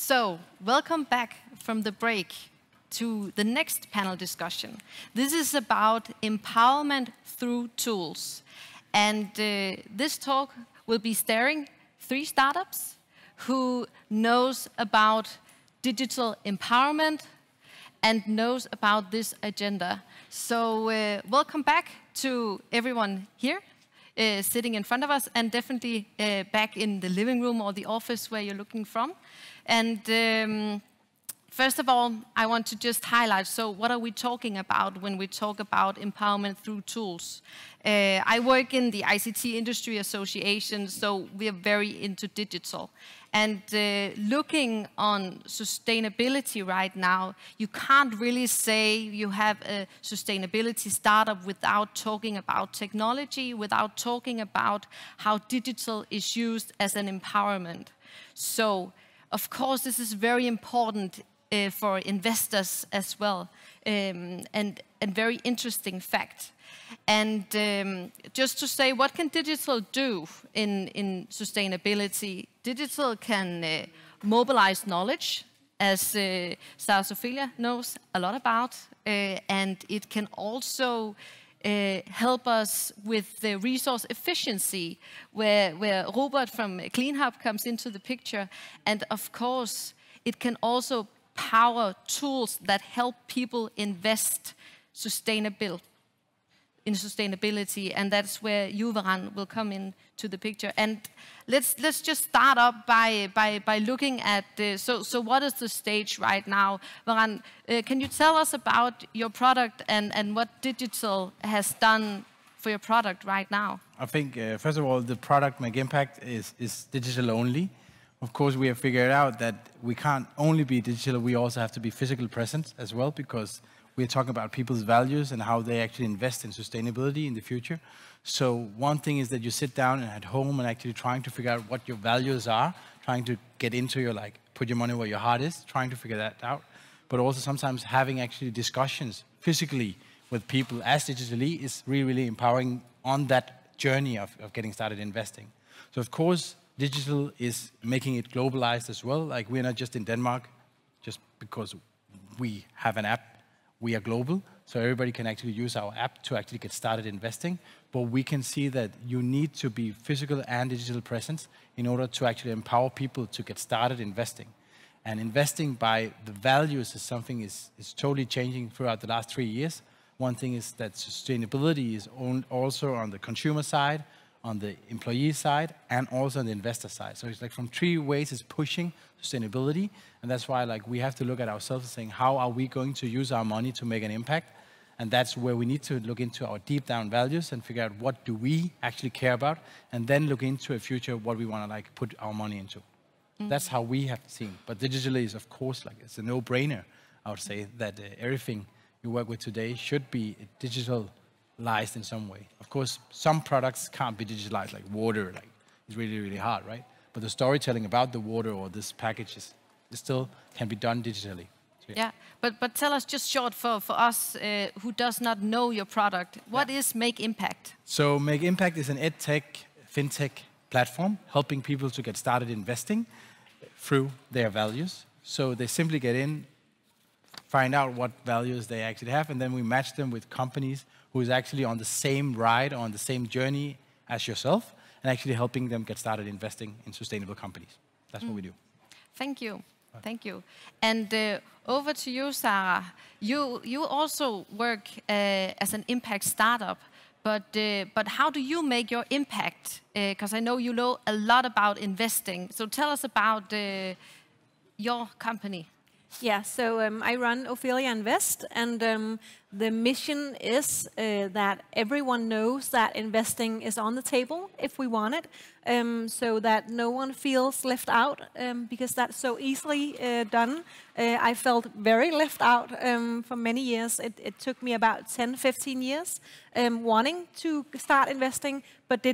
So, welcome back from the break to the next panel discussion. This is about empowerment through tools. And this talk will be starring 3 startups who knows about digital empowerment and knows about this agenda. So welcome back to everyone here sitting in front of us, and definitely back in the living room or the office where you're looking from. And first of all, I want to just highlight, so what are we talking about when we talk about empowerment through tools? I work in the ICT Industry Association, so we are very into digital. And looking on sustainability right now, you can't really say you have a sustainability startup without talking about technology, without talking about how digital is used as an empowerment. So, of course, this is very important for investors as well, and very interesting fact. And just to say, what can digital do in sustainability? Digital can mobilize knowledge, as South Ophelia knows a lot about, and it can also help us with the resource efficiency, where Robert from KleenHub comes into the picture. And of course, it can also power tools that help people invest in sustainability, and that's where you, Varan, will come into the picture. And let's just start up by looking at so what is the stage right now? Varan, can you tell us about your product and what digital has done for your product right now? I think first of all, the product Make Impact is digital only. Of course, we have figured out that we can't only be digital, we also have to be physical present as well, because we're talking about people's values and how they actually invest in sustainability in the future. So one thing is that you sit down and at home and actually trying to figure out what your values are, trying to get into your, put your money where your heart is, trying to figure that out. But also sometimes having actually discussions physically with people as digitally is really, really empowering on that journey of getting started investing. So of course, digital is making it globalized as well. Like, we're not just in Denmark just because we have an app. We are global, so everybody can actually use our app to actually get started investing. But we can see that you need to be physical and digital presence in order to actually empower people to get started investing. And investing by the values is something is totally changing throughout the last 3 years. One thing is that sustainability is also on the consumer side, on the employee side, and also on the investor side. So it's like from 3 ways it's pushing sustainability, and that's why we have to look at ourselves and saying, how are we going to use our money to make an impact? And that's where we need to look into our deep down values and figure out what do we actually care about, and then look into a future what we want to put our money into. Mm-hmm. That's how we have seen. But digitally is, of course, it's a no-brainer, I would say, that everything you work with today should be digitalized in some way. Of course, some products can't be digitalized, like water, it's really, really hard, right? But the storytelling about the water or this package is still can be done digitally. So, yeah, but tell us just short for us who does not know your product, what is Make Impact? So Make Impact is an edtech, fintech platform helping people to get started investing through their values. So they simply get in, find out what values they actually have, and then we match them with companies who is actually on the same ride, on the same journey as yourself, and actually helping them get started investing in sustainable companies. That's what we do. Thank you. Thank you. And over to you, Sarah. You also work as an impact startup, but how do you make your impact? Because I know you know a lot about investing. So tell us about your company. Yeah, so I run Ophelia Invest, and the mission is that everyone knows that investing is on the table if we want it, so that no one feels left out, because that's so easily done. I felt very left out for many years. It took me about 10, 15 years wanting to start investing, but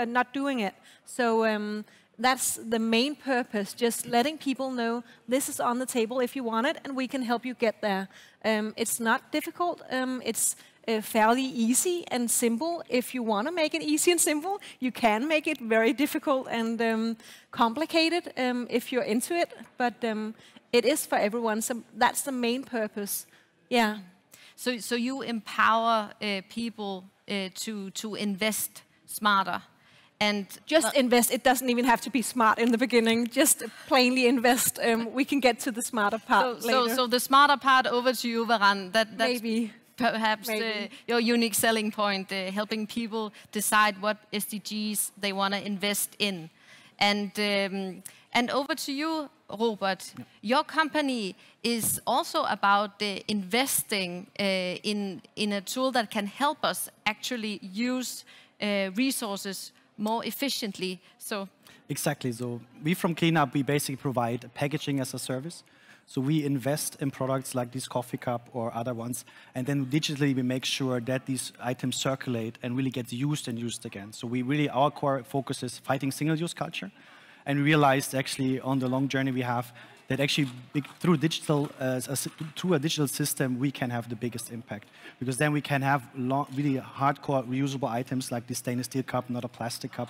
not doing it. So that's the main purpose, just letting people know this is on the table if you want it, and we can help you get there. It's not difficult. It's fairly easy and simple. If you want to make it easy and simple, you can make it very difficult and complicated if you're into it. But it is for everyone, so that's the main purpose. Yeah. So you empower people to invest smarter. And just invest. It doesn't even have to be smart in the beginning. Just plainly invest. We can get to the smarter part later. So the smarter part, over to you, Varan. That's maybe perhaps your unique selling point, helping people decide what SDGs they want to invest in. And over to you, Robert. Yep. Your company is also about investing in a tool that can help us actually use resources more efficiently. So exactly. So we from KleenHub, we basically provide packaging as a service. So we invest in products like this coffee cup or other ones, and then digitally we make sure that these items circulate and really get used and used again. So we really, our core focus is fighting single-use culture, and we realized actually on the long journey we have that actually through through a digital system we can have the biggest impact, because then we can have really hardcore reusable items like the stainless steel cup, not a plastic cup.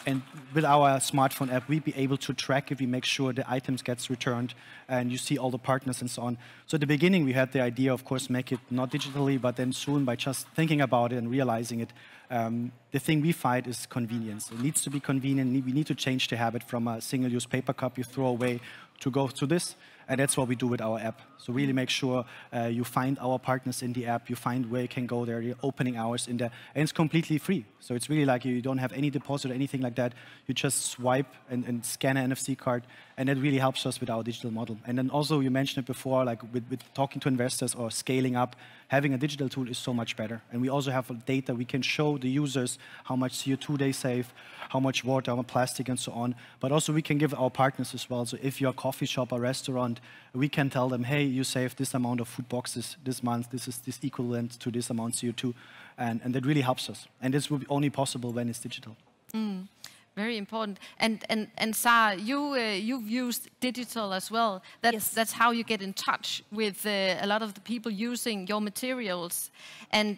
And with our smartphone app, we'd be able to track if we make sure the items gets returned and you see all the partners and so on. So at the beginning, we had the idea, of course, make it not digitally, but then soon by just thinking about it and realizing it, the thing we fight is convenience. It needs to be convenient. We need to change the habit from a single-use paper cup you throw away to go to this. And that's what we do with our app. So really make sure you find our partners in the app, you find where you can go there, the opening hours in there, and it's completely free. So it's really like you don't have any deposit or anything like that. You just swipe and scan an NFC card, and that really helps us with our digital model. And then also you mentioned it before, like with talking to investors or scaling up, having a digital tool is so much better. And we also have data we can show the users how much CO2 they save, how much water, how much plastic, and so on. But also we can give our partners as well. So if you're a coffee shop or restaurant, we can tell them, hey, you saved this amount of food boxes this month. This is this equivalent to this amount CO2. And that really helps us. And this will be only possible when it's digital. Mm. Very important. And Sarah, you've used digital as well. That's how you get in touch with a lot of the people using your materials. And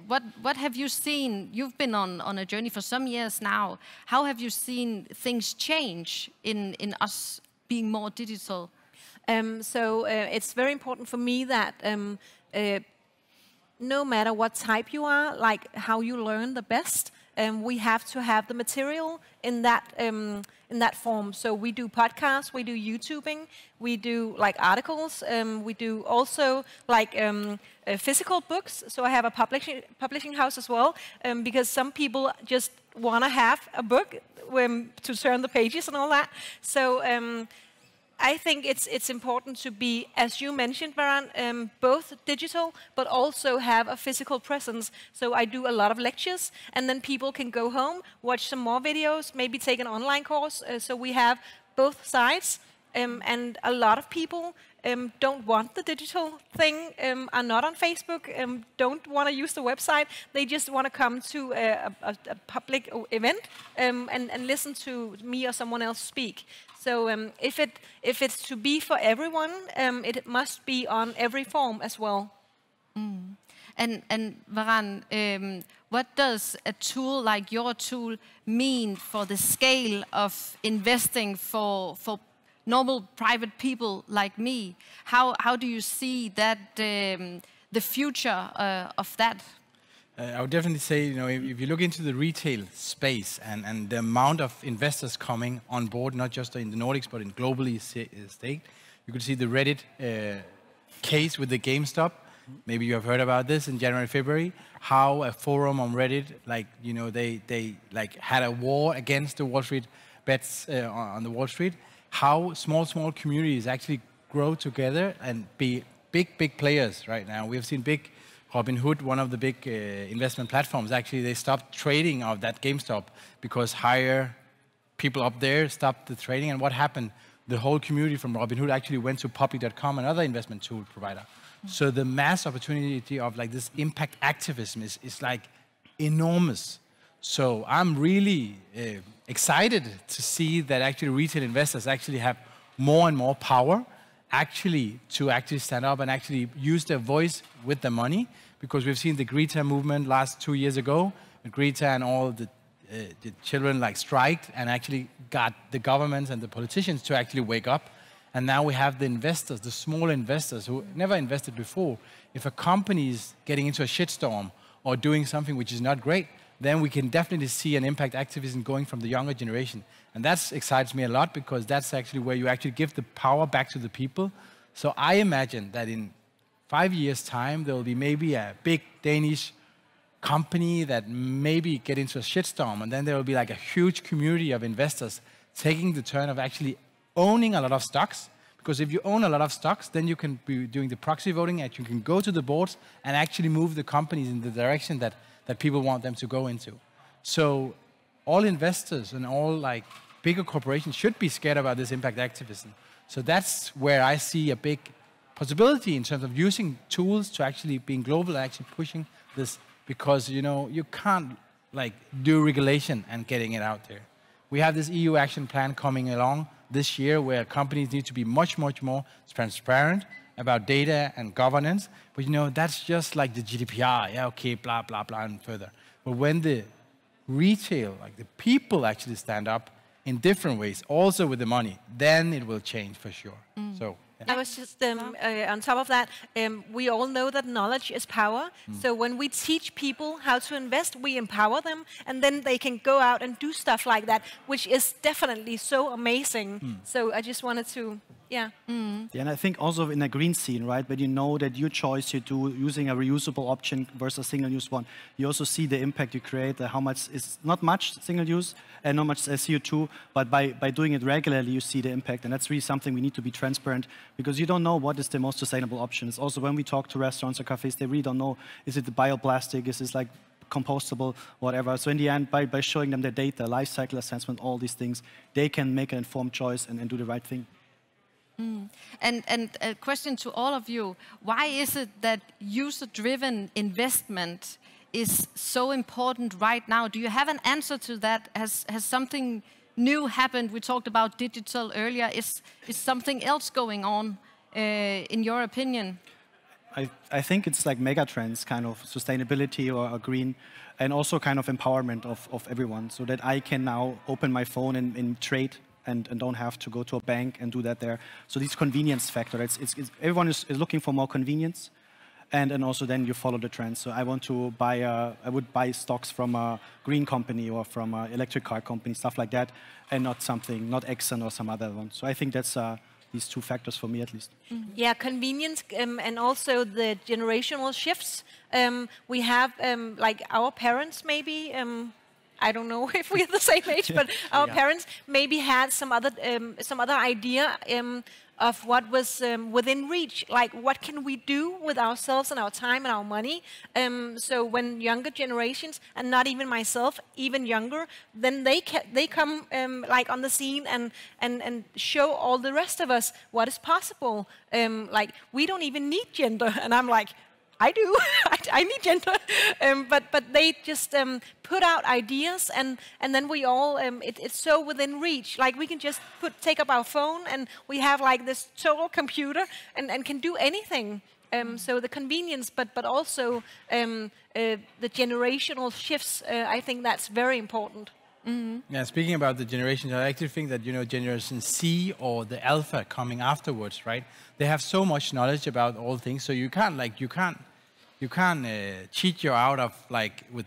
what have you seen? You've been on a journey for some years now. How have you seen things change in us being more digital? So it's very important for me that no matter what type you are, like how you learn the best, we have to have the material in that form. So we do podcasts, we do YouTubing, we do like articles, we do also like physical books. So I have a publishing house as well, because some people just want to have a book to turn the pages and all that. So I think it's important to be, as you mentioned, Varan, both digital, but also have a physical presence. So I do a lot of lectures, and then people can go home, watch some more videos, maybe take an online course. So we have both sides, and a lot of people don't want the digital thing, are not on Facebook, don't want to use the website. They just want to come to a public event and listen to me or someone else speak. So if it's to be for everyone, it must be on every form as well. Mm. And Varan, what does a tool like your tool mean for the scale of investing for normal private people like me? How do you see that the future of that? I would definitely say, you know, if you look into the retail space and the amount of investors coming on board, not just in the Nordics, but in globally staked, you could see the Reddit case with the GameStop. Maybe you have heard about this in January, February, how a forum on Reddit, like, you know, they like had a war against the Wall Street bets on the Wall Street, how small communities actually grow together and be big players right now. We have seen big Robinhood, one of the big investment platforms, actually they stopped trading of that GameStop because higher people up there stopped the trading. And what happened? The whole community from Robinhood actually went to public.com, another investment tool provider. Mm-hmm. So the mass opportunity of like this impact activism is like enormous. So I'm really excited to see that actually retail investors actually have more and more power to stand up and actually use their voice with the money, because we've seen the Greta movement last 2 years ago, with Greta and all the children like striked and actually got the governments and the politicians to actually wake up. And now we have the investors, the small investors who never invested before. If a company is getting into a shitstorm or doing something which is not great, then we can definitely see an impact activism going from the younger generation. And that excites me a lot, because that's actually where you actually give the power back to the people. So I imagine that in 5 years' time, there will be maybe a big Danish company that maybe get into a shitstorm, and then there will be like a huge community of investors taking the turn of actually owning a lot of stocks. Because if you own a lot of stocks, then you can be doing the proxy voting, and you can go to the boards and actually move the companies in the direction that people want them to go into. So all investors and all like bigger corporations should be scared about this impact activism. So that's where I see a big possibility in terms of using tools to actually being global and actually pushing this, because you can't like do regulation and getting it out there. We have this EU action plan coming along this year where companies need to be much, much more transparent about data and governance. But that's just like the GDPR, yeah, okay, blah, blah, blah, and further. But when the retail, like the people actually stand up in different ways, also with the money, then it will change for sure. So. I was just, on top of that, we all know that knowledge is power. So when we teach people how to invest, we empower them, and then they can go out and do stuff like that, which is definitely so amazing. So I just wanted to, yeah. Yeah, and I think also in a green scene, right, when you know that your choice you do using a reusable option versus single-use one, you also see the impact you create, how much is not much single-use and not much CO2, but by doing it regularly, you see the impact, and that's really something we need to be transparent, because you don't know what is the most sustainable option. It's also when we talk to restaurants or cafes, they really don't know, is it the bioplastic, is this like compostable, whatever. So in the end, by showing them the data, life cycle assessment, all these things, they can make an informed choice and do the right thing. And a question to all of you, why is it that user-driven investment is so important right now? Do you have an answer to that? Has something new happened? We talked about digital earlier. Is something else going on, in your opinion? I think it's like mega trends, kind of sustainability or green, and also kind of empowerment of everyone, so that I can now open my phone and trade and don't have to go to a bank and do that there. So this convenience factor, everyone is looking for more convenience, and also then you follow the trends. So I want to buy, I would buy stocks from a green company or from an electric car company, stuff like that, and not Exxon or some other one. So I think that's these two factors for me at least. Yeah, convenience and also the generational shifts. We have like our parents maybe. I don't know if we're the same age, but our parents maybe had some other idea of what was within reach. Like, what can we do with ourselves and our time and our money? So when younger generations, and not even myself, even younger, then they come like on the scene and show all the rest of us what is possible. Like, we don't even need gender, and I'm like, I do. I need gender, but they just put out ideas, and then we all it's so within reach. Like, we can just take up our phone, and we have like this total computer, and can do anything. So the convenience, but also the generational shifts. I think that's very important. Yeah, speaking about the generations, I actually think that Generation C or the Alpha coming afterwards, right? They have so much knowledge about all things, so you can't cheat you out of like with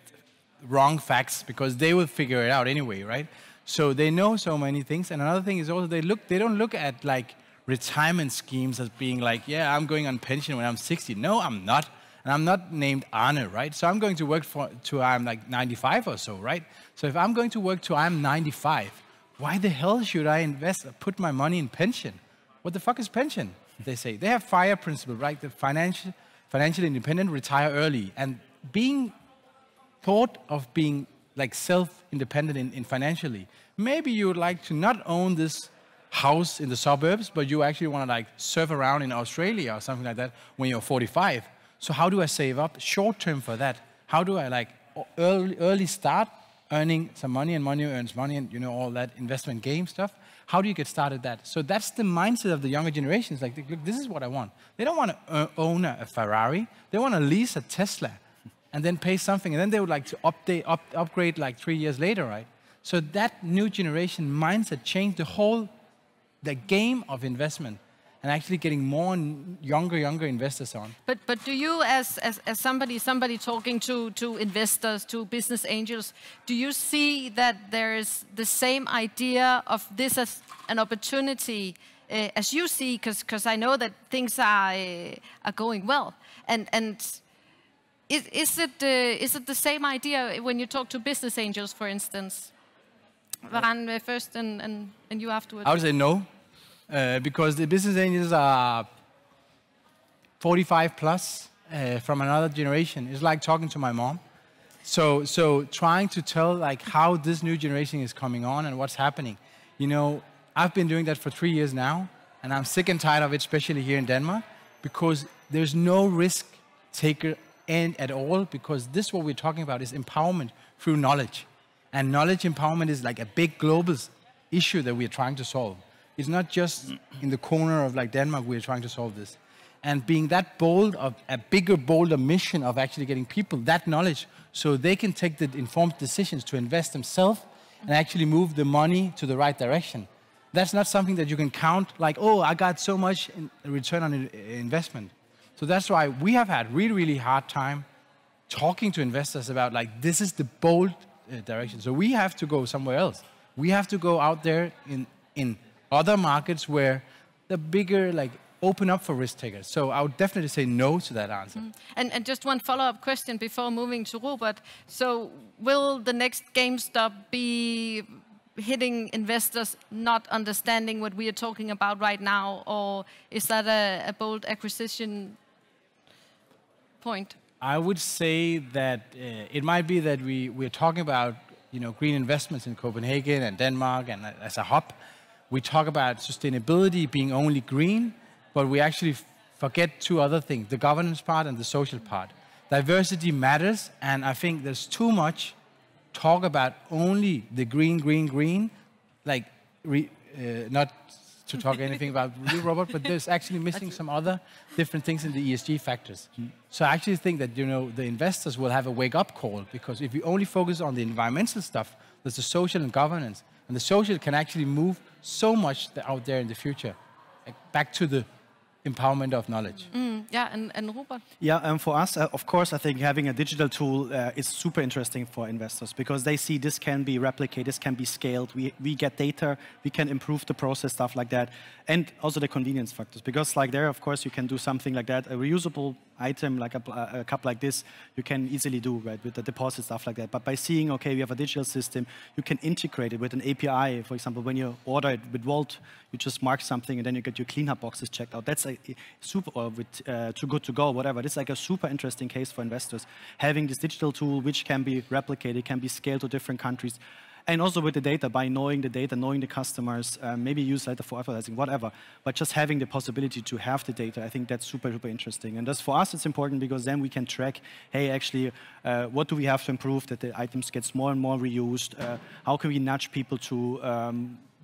wrong facts, because they will figure it out anyway, right? So they know so many things. And another thing is also they don't look at like retirement schemes as being like, yeah, I'm going on pension when I'm 60. No, I'm not. And I'm not named Arne, right? So I'm going to work till I'm like 95 or so, right? So if I'm going to work till I'm 95, why the hell should I put my money in pension? What the fuck is pension? They say. They have FIRE principle, right? The financially independent, retire early. And being thought of being like self-independent in financially, maybe you would like to not own this house in the suburbs, but you actually want to like surf around in Australia or something like that when you're 45. So how do I save up short term for that? How do I like early start earning some money, and money earns money, and all that investment game stuff. How do you get started that? So that's the mindset of the younger generations. Like, look, this is what I want. They don't want to own a Ferrari. They want to lease a Tesla and then pay something. And then they would like to upgrade like 3 years later, right? So that new generation mindset changed the game of investment, and actually getting more younger investors on. But do you, as somebody talking to investors, to business angels, do you see that there is the same idea of this as an opportunity as you see? Because I know that things are going well, and is it the same idea when you talk to business angels, for instance? Varan first, and you afterwards. I would say no. Because the business angels are 45 plus from another generation. It's like talking to my mom. So trying to tell like how this new generation is coming on and what's happening. I've been doing that for 3 years now, and I'm sick and tired of it, especially here in Denmark, because there's no risk taker at all, because this what we're talking about is empowerment through knowledge. And knowledge empowerment is like a big global issue that we're trying to solve. It's not just in the corner of like Denmark we're trying to solve this. And being that bold, of a bigger, bolder mission of actually getting people that knowledge so they can take the informed decisions to invest themselves and actually move the money to the right direction. That's not something that you can count like, oh, I got so much in return on investment. So that's why we have had really, really hard time talking to investors about like, this is the bold direction. So we have to go somewhere else. We have to go out there in other markets where the bigger, like, open up for risk takers. So I would definitely say no to that answer. And just one follow-up question before moving to Robert. So will the next GameStop be hitting investors not understanding what we are talking about right now, or is that a bold acquisition point? I would say that it might be that we're talking about green investments in Copenhagen and Denmark and as a hub. We talk about sustainability being only green, but we actually forget two other things, the governance part and the social part. Diversity matters, and I think there's too much talk about only the green, like not to talk anything about you, Robert, but there's actually missing some other different things in the ESG factors. So I actually think that the investors will have a wake-up call, because if you only focus on the environmental stuff, there's the social and governance, and the social can actually move so much out there in the future, like back to the empowerment of knowledge. Yeah, and Robert? Yeah, for us, of course, I think having a digital tool is super interesting for investors, because they see this can be replicated, this can be scaled, we get data, we can improve the process, stuff like that, and also the convenience factors, because like there, of course, you can do something like that, a reusable item like a cup like this, you can easily do, right, with the deposit, stuff like that. But by seeing, okay, we have a digital system, you can integrate it with an API. For example, when you order it with Vault, you just mark something and then you get your KleenHub boxes checked out. That's a super, or with Too Good To Go, whatever. This is like a super interesting case for investors. Having this digital tool which can be replicated, can be scaled to different countries. And also with the data, by knowing the data, knowing the customers, maybe use data for advertising, whatever. But just having the possibility to have the data, I think that's super, super interesting. And that's, for us, it's important, because then we can track, hey, actually, what do we have to improve that the items gets more and more reused? How can we nudge people to,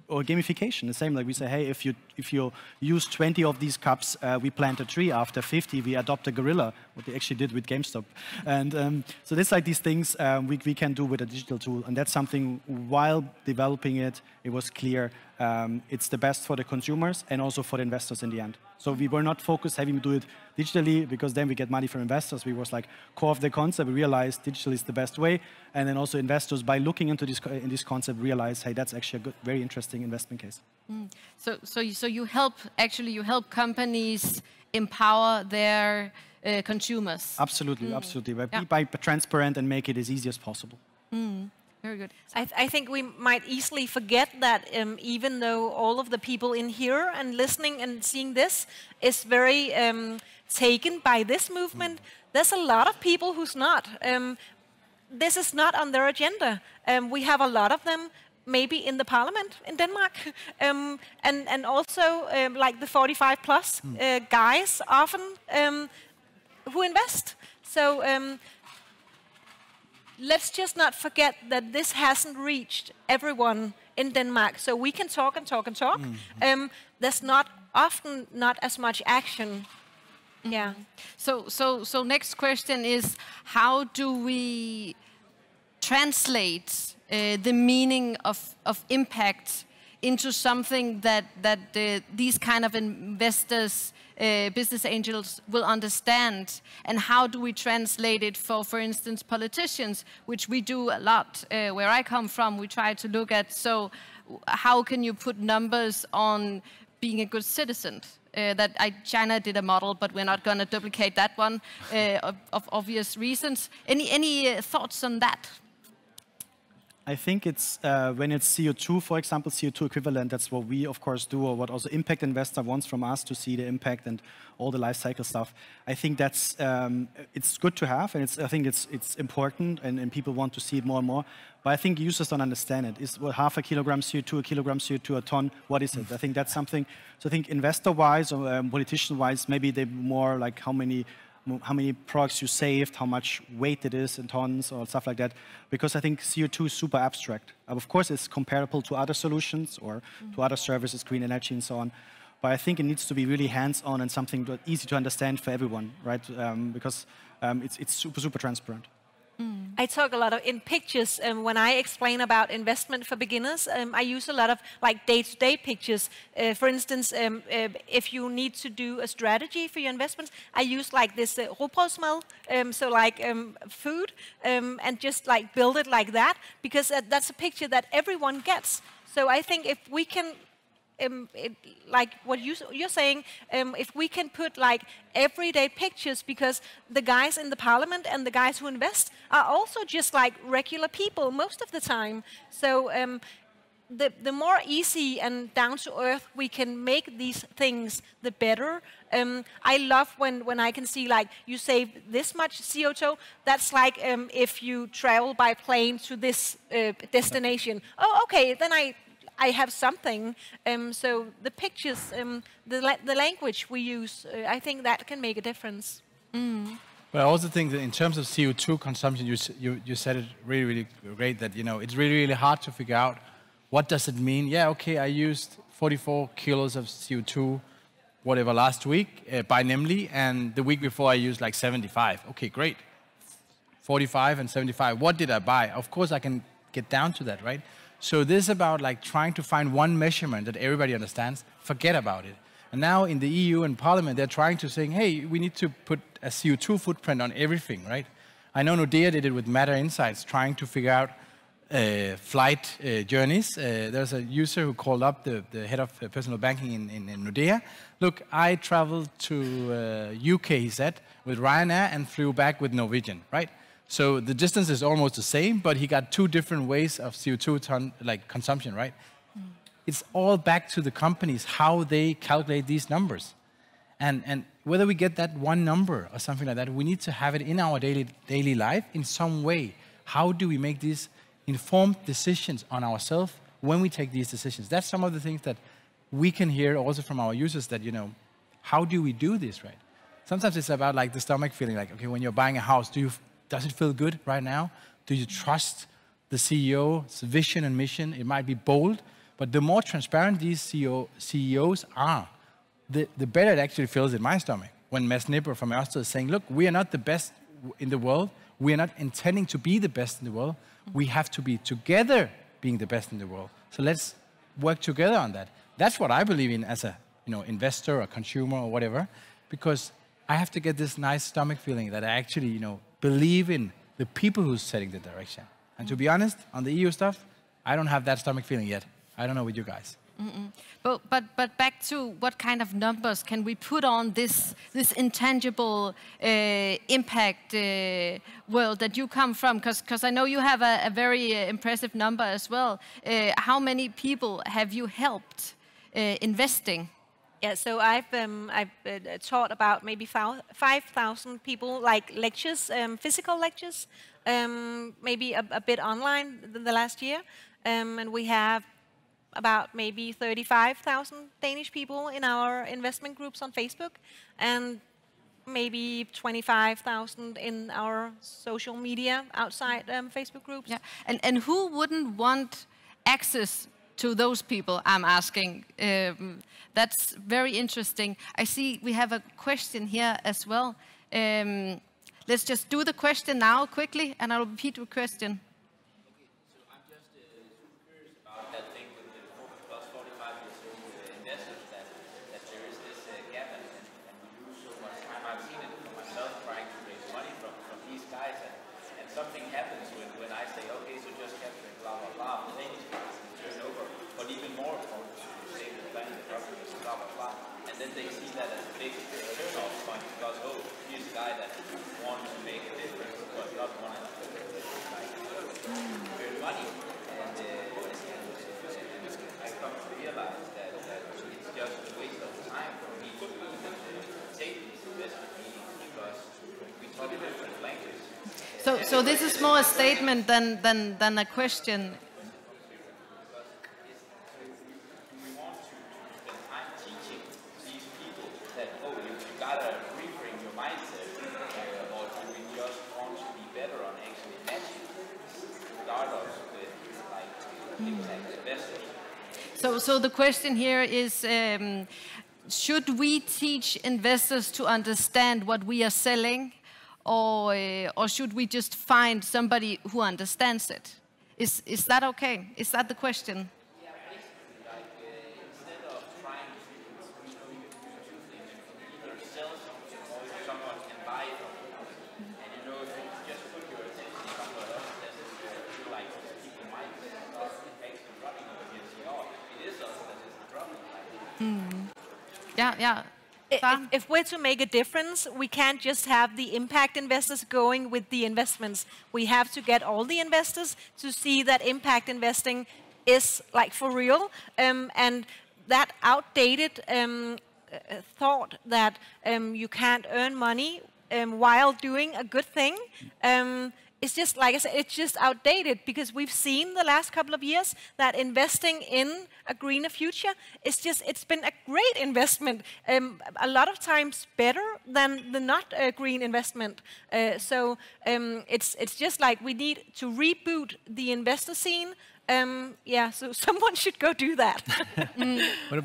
or gamification, the same, like we say, hey, if you use 20 of these cups, we plant a tree. After 50, we adopt a gorilla, what they actually did with GameStop. And so it's like these things we can do with a digital tool. And that's something, while developing it, it was clear it's the best for the consumers and also for the investors in the end. So we were not focused having to do it digitally, because then we get money from investors. We was like core of the concept. We realized digital is the best way. And then also investors, by looking into this concept, realize, hey, that's actually a good, very interesting investment case. So you help companies empower their consumers. Absolutely, absolutely. Be transparent and make it as easy as possible. Very good. I think we might easily forget that even though all of the people in here and listening and seeing this is very taken by this movement, there's a lot of people who's not. This is not on their agenda. We have a lot of them maybe in the parliament in Denmark, and also like the 45 plus guys often who invest. So let's just not forget that this hasn't reached everyone in Denmark. So we can talk and talk and talk. There's often not as much action. Yeah. So next question is, how do we translate the meaning of impact into something that these kind of investors, business angels, will understand? And how do we translate it for instance, politicians, which we do a lot. Where I come from, we try to look at, so how can you put numbers on being a good citizen? China did a model, but we're not going to duplicate that one of obvious reasons. Any thoughts on that? I think it's when it's CO2, for example, CO2 equivalent, that's what we, of course, do, or what also impact investor wants from us to see the impact and all the life cycle stuff. I think that's, it's good to have, and I think it's important, and people want to see it more and more. But I think users don't understand it. Is half a kilogram CO2, a kilogram CO2, a ton? What is it? I think that's something. So I think investor-wise or politician-wise, maybe they're more like how many products you saved, how much weight it is in tons or stuff like that, because I think CO2 is super abstract. Of course, it's comparable to other solutions or to other services, green energy and so on, but I think it needs to be really hands-on and something easy to understand for everyone, right? Because it's super transparent. I talk a lot in pictures when I explain about investment for beginners. I use a lot of like day-to-day pictures. For instance, if you need to do a strategy for your investments, I use like this rugbrødsmad, so like food, and just like build it like that, because that's a picture that everyone gets. So I think if we can like what you're saying, if we can put like everyday pictures, because the guys in the parliament and the guys who invest are also just like regular people most of the time. So the more easy and down to earth we can make these things, the better. I love when I can see like you save this much CO2. That's like if you travel by plane to this destination. Oh, okay, then I have something. So the pictures, the language we use, I think that can make a difference. Well, I also think that in terms of CO2 consumption, you said it really great, that it's really hard to figure out what does it mean. Yeah, okay, I used 44 kilos of CO2, whatever, last week by Nemly, and the week before I used like 75. Okay, great. 45 and 75. What did I buy? Of course, I can get down to that, right? So this is about like trying to find one measurement that everybody understands, forget about it. And now in the EU and Parliament, they're trying to say, hey, we need to put a CO2 footprint on everything, right? I know Nordea did it with Matter Insights, trying to figure out flight journeys. There's a user who called up the head of personal banking in Nordea. Look, I traveled to UK, he said, with Ryanair and flew back with Norwegian, right? So the distance is almost the same, but he got two different ways of CO2 consumption, right? It's all back to the companies, how they calculate these numbers. And whether we get that one number or something like that, we need to have it in our daily life in some way. How do we make these informed decisions on ourselves when we take these decisions? That's some of the things that we can hear also from our users, that, how do we do this, right? Sometimes it's about like the stomach feeling, like, okay, when you're buying a house, does it feel good right now? Do you trust the CEO's vision and mission? It might be bold, but the more transparent these CEOs are, the better it actually feels in my stomach. When Mads Nipper from Ørsted is saying, look, we are not the best in the world. We are not intending to be the best in the world. We have to be together being the best in the world. So let's work together on that. That's what I believe in as a investor or consumer or whatever, because I have to get this nice stomach feeling that I actually believe in the people who's setting the direction. And to be honest, on the EU stuff, I don't have that stomach feeling yet. I don't know with you guys. But back to what kind of numbers can we put on this intangible impact world that you come from? Because I know you have a very impressive number as well. How many people have you helped investing? Yeah, so I've taught about maybe 5,000 people, like lectures, physical lectures, maybe a bit online the last year, and we have about maybe 35,000 Danish people in our investment groups on Facebook, and maybe 25,000 in our social media outside Facebook groups. Yeah, and who wouldn't want access to those people, I'm asking. That's very interesting. I see we have a question here as well. Let's just do the question now quickly, and I'll repeat the question. Something happens when I say, okay, so just capturing blah, blah, blah, the thing is turn over, but even more important to save the planet, the government, blah, blah, blah. And then they see that as a big turn-off point because, oh, here's a guy that wants to make a difference, but not one to earn money. And I come to realize that it's just a waste of time for me to even take these investment meetings because we talk different languages. So this is more a statement than a question. We want to spend time teaching these people that, oh, you gotta reframe your mindset, or do we just want to be better on actually matching startups with like impact investors? So the question here is, should we teach investors to understand what we are selling? Or should we just find somebody who understands it? Is that okay? Is that the question? Yeah, basically, like instead of trying to do things, either sell something or someone can buy it from you. And you know, if you just put your attention somewhere else, that's you like keep your mind stuff and makes you running over here. See, oh, it is us that is the problem. Yeah. If we're to make a difference, we can't just have the impact investors going with the investments. We have to get all the investors to see that impact investing is like for real. And that outdated thought that you can't earn money while doing a good thing, it's just, like I said, it's just outdated because we've seen the last couple of years that investing in a greener future it's been a great investment, a lot of times better than the not green investment. So it's just like we need to reboot the investor scene. So someone should go do that.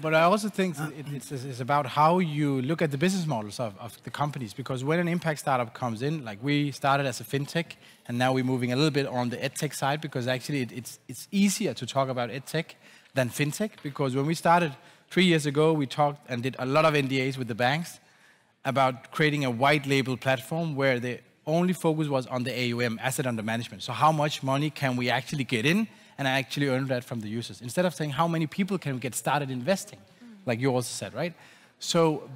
But I also think it's about how you look at the business models of the companies, because when an impact startup comes in, like we started as a fintech, and now we're moving a little bit on the edtech side, because actually it's easier to talk about edtech than fintech, because when we started 3 years ago, we talked and did a lot of NDAs with the banks about creating a white label platform where the only focus was on the AUM, asset under management. So how much money can we actually get in and actually earn that from the users, instead of saying how many people can get started investing, like you also said, right? So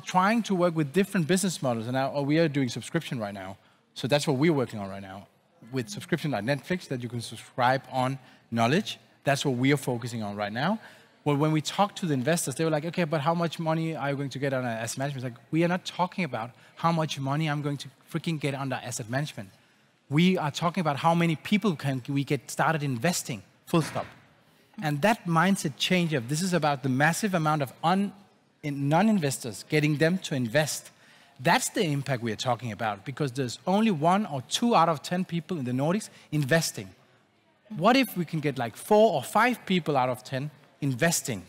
trying to work with different business models, and now we are doing subscription right now. So that's what we're working on right now, with subscription like Netflix, that you can subscribe on knowledge. That's what we are focusing on right now. Well, when we talk to the investors, they were like, okay, but how much money are you going to get on asset management? It's like, we are not talking about how much money I'm going to freaking get under asset management. We are talking about how many people can we get started investing, full stop. And that mindset change of this is about the massive amount of non-investors, getting them to invest. That's the impact we are talking about, because there's only 1 or 2 out of 10 people in the Nordics investing. What if we can get like 4 or 5 people out of 10 investing?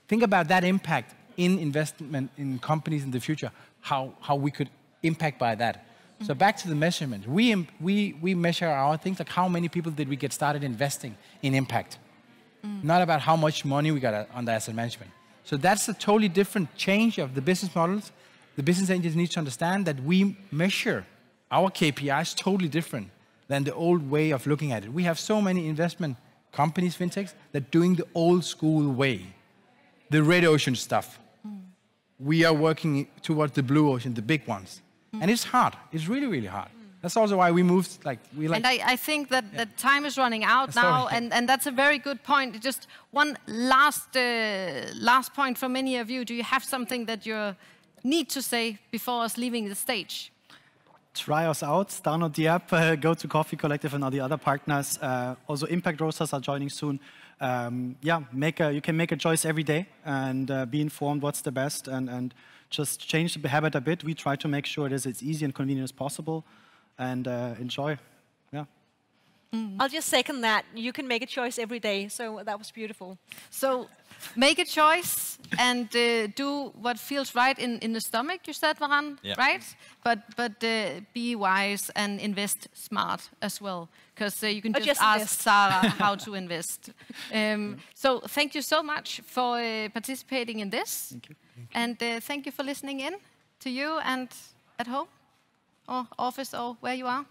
Think about that impact in investment in companies in the future, how we could impact by that. So back to the measurement. We measure our things like how many people did we get started investing in impact. Not about how much money we got under asset management. So that's a totally different change of the business models. The business angels need to understand that we measure our KPIs totally different than the old way of looking at it. We have so many investment companies, fintechs, that are doing the old school way, the red ocean stuff. We are working towards the blue ocean, the big ones. And it's hard. It's really, really hard. That's also why we moved, And I think that the time is running out now, and that's a very good point. Just one last point for many of you. Do you have something that you need to say before us leaving the stage? Try us out, download the app, go to Coffee Collective and all the other partners. Also, Impact Roasters are joining soon. You can make a choice every day and be informed what's the best, and just change the habit a bit. We try to make sure that it's easy and convenient as possible, and enjoy. Yeah. I'll just second that. You can make a choice every day, so that was beautiful. So make a choice and do what feels right in the stomach, you said, Varan, right? But be wise and invest smart as well, because you can just ask invest. Sarah how to invest. So thank you so much for participating in this. Thank you. And thank you for listening in, to you and at home or office or where you are.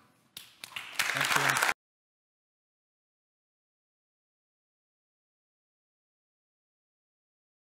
Thank you.